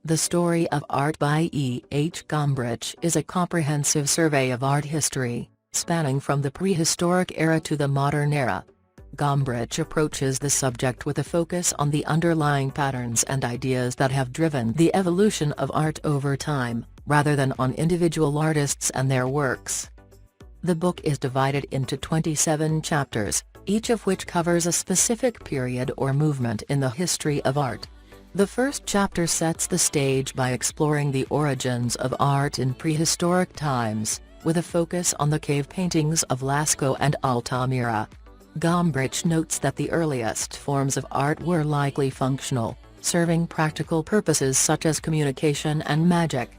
The Story of Art by E. H. Gombrich is a comprehensive survey of art history, spanning from the prehistoric era to the modern era. Gombrich approaches the subject with a focus on the underlying patterns and ideas that have driven the evolution of art over time, rather than on individual artists and their works. The book is divided into 27 chapters, each of which covers a specific period or movement in the history of art. The first chapter sets the stage by exploring the origins of art in prehistoric times, with a focus on the cave paintings of Lascaux and Altamira. Gombrich notes that the earliest forms of art were likely functional, serving practical purposes such as communication and magic.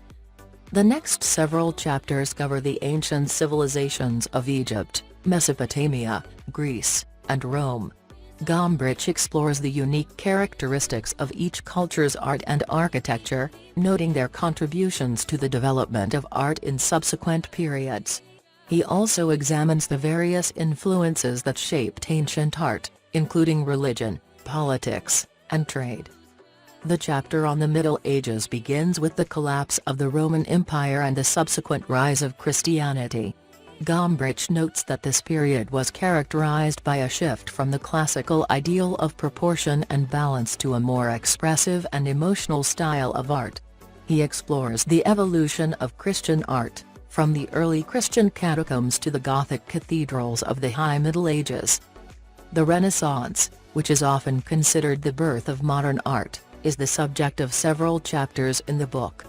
The next several chapters cover the ancient civilizations of Egypt, Mesopotamia, Greece, and Rome. Gombrich explores the unique characteristics of each culture's art and architecture, noting their contributions to the development of art in subsequent periods. He also examines the various influences that shaped ancient art, including religion, politics, and trade. The chapter on the Middle Ages begins with the collapse of the Roman Empire and the subsequent rise of Christianity. Gombrich notes that this period was characterized by a shift from the classical ideal of proportion and balance to a more expressive and emotional style of art. He explores the evolution of Christian art, from the early Christian catacombs to the Gothic cathedrals of the High Middle Ages. The Renaissance, which is often considered the birth of modern art, is the subject of several chapters in the book.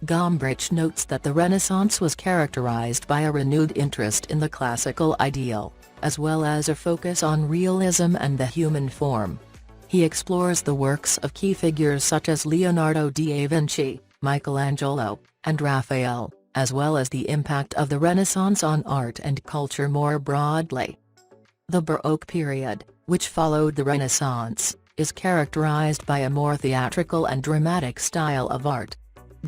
Gombrich notes that the Renaissance was characterized by a renewed interest in the classical ideal, as well as a focus on realism and the human form. He explores the works of key figures such as Leonardo da Vinci, Michelangelo, and Raphael, as well as the impact of the Renaissance on art and culture more broadly. The Baroque period, which followed the Renaissance, is characterized by a more theatrical and dramatic style of art.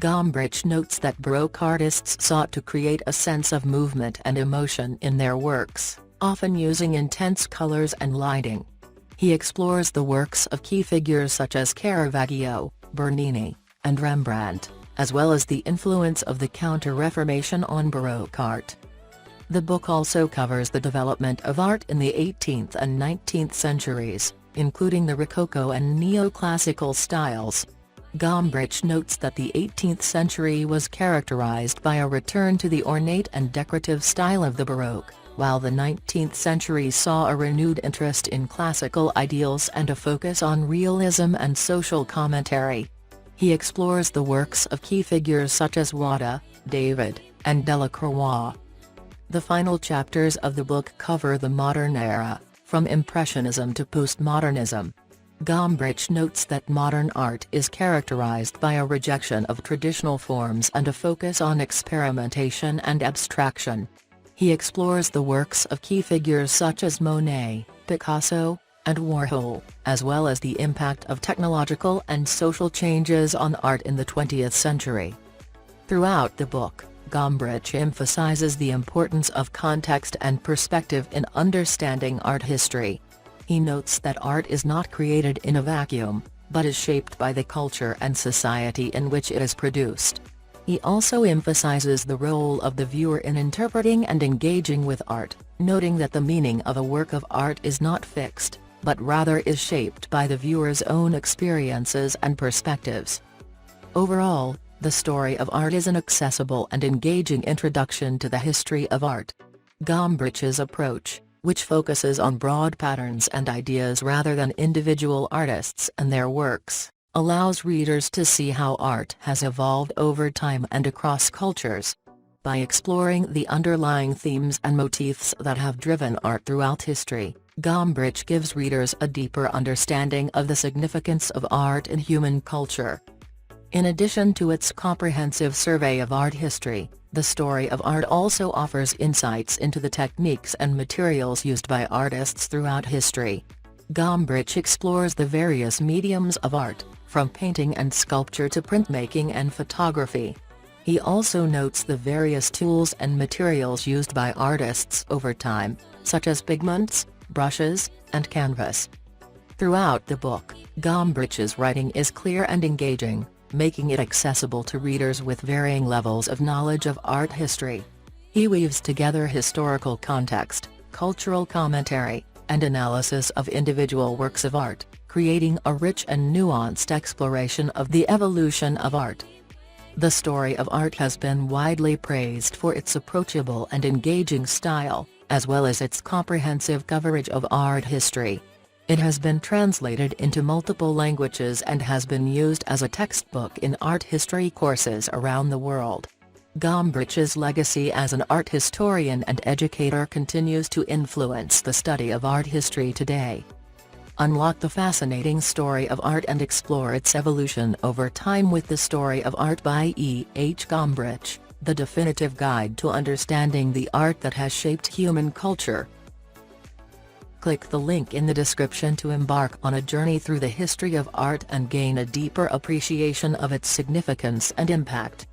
Gombrich notes that Baroque artists sought to create a sense of movement and emotion in their works, often using intense colors and lighting. He explores the works of key figures such as Caravaggio, Bernini, and Rembrandt, as well as the influence of the Counter-Reformation on Baroque art. The book also covers the development of art in the 18th and 19th centuries, including the Rococo and Neoclassical styles. Gombrich notes that the 18th century was characterized by a return to the ornate and decorative style of the Baroque, while the 19th century saw a renewed interest in classical ideals and a focus on realism and social commentary. He explores the works of key figures such as Wada, David, and Delacroix. The final chapters of the book cover the modern era, from Impressionism to Postmodernism. Gombrich notes that modern art is characterized by a rejection of traditional forms and a focus on experimentation and abstraction. He explores the works of key figures such as Monet, Picasso, and Warhol, as well as the impact of technological and social changes on art in the 20th century. Throughout the book, Gombrich emphasizes the importance of context and perspective in understanding art history. He notes that art is not created in a vacuum, but is shaped by the culture and society in which it is produced. He also emphasizes the role of the viewer in interpreting and engaging with art, noting that the meaning of a work of art is not fixed, but rather is shaped by the viewer's own experiences and perspectives. Overall, The Story of Art is an accessible and engaging introduction to the history of art. Gombrich's approach, which focuses on broad patterns and ideas rather than individual artists and their works, allows readers to see how art has evolved over time and across cultures. By exploring the underlying themes and motifs that have driven art throughout history, Gombrich gives readers a deeper understanding of the significance of art in human culture. In addition to its comprehensive survey of art history, The Story of Art also offers insights into the techniques and materials used by artists throughout history. Gombrich explores the various mediums of art, from painting and sculpture to printmaking and photography. He also notes the various tools and materials used by artists over time, such as pigments, brushes, and canvas. Throughout the book, Gombrich's writing is clear and engaging, making it accessible to readers with varying levels of knowledge of art history. He weaves together historical context, cultural commentary, and analysis of individual works of art, creating a rich and nuanced exploration of the evolution of art. The Story of Art has been widely praised for its approachable and engaging style, as well as its comprehensive coverage of art history. It has been translated into multiple languages and has been used as a textbook in art history courses around the world. Gombrich's legacy as an art historian and educator continues to influence the study of art history today. Unlock the fascinating story of art and explore its evolution over time with The Story of Art by E. H. Gombrich, the definitive guide to understanding the art that has shaped human culture. Click the link in the description to embark on a journey through the history of art and gain a deeper appreciation of its significance and impact.